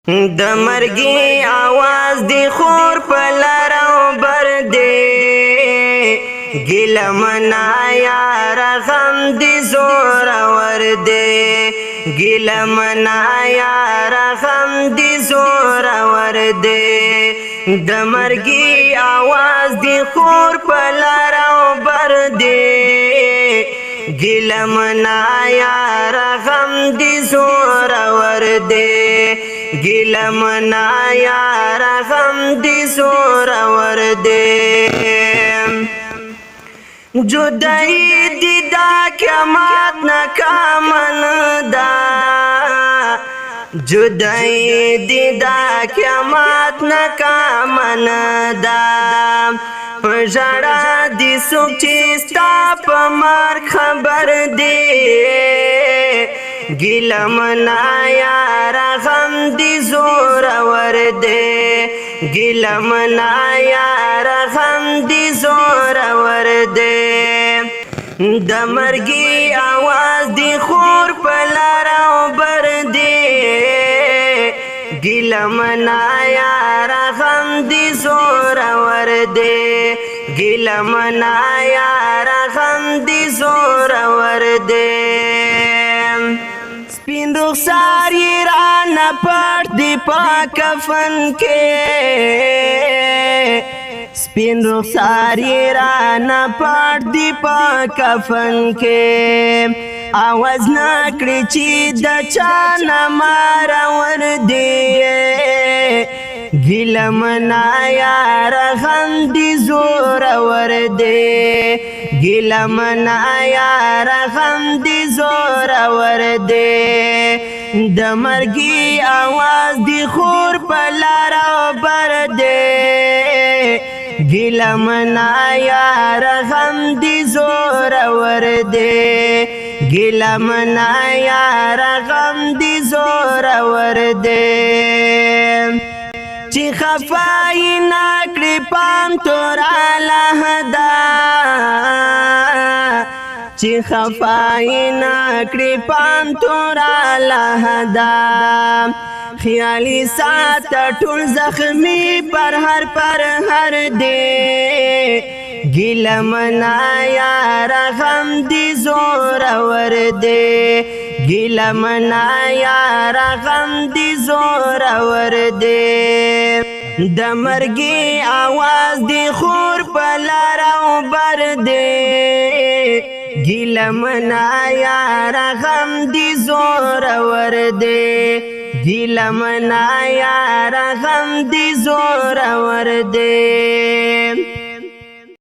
د مرګي आवाज دی خور په لار او بر دی ګیله منا یار غم دی زور ور دی ګیله منا یار غم دی زور ور دی د مرګي आवाज دی خور په لار او بر دی ګیله منا یار غم دی زور ور دی ګیله منا یار غم دی زور ور دی جدائی دی دا قیامت ناکامن دا جدائی دی دا قیامت ناکامن دا پژړا دی سوک چستا په مار خبر دی ګیله منا یار غم دی زور ور دی ګیله منا یار غم دی زور ور دی د مرګي आवाज دی خور په لار او بر دی ګیله منا یار غم دی زور ور دی ګیله منا یار غم دی زور ور دی سپین رخسار یې رانه پټ دی په کفن کې سپین رخسار یې رانه پټ دی په کفن کې आवाज نکړي چې د چا نه مار ور دی ګیله منا یار غم دی زور ور دی ګیله منا یار غم دی زور ور دی د مرګي आवाज دی خور په لار او بر دی ګیله منا یار غم دی زور ور دی ګیله منا یار غم دی زور ور دی چې خفای نکړي پام تور لهدا چې خفای نکړي پام تور لهدا خیالي سات ټول زخمی پر هر دی ګیله منا یار غم دی زور ور دی ګیله منا یار غم دی زور ور دی د مرګي आवाज دی خور په لار او بر دی ګیله منا یار غم دی زور ور دی ګیله منا یار غم دی زور ور دی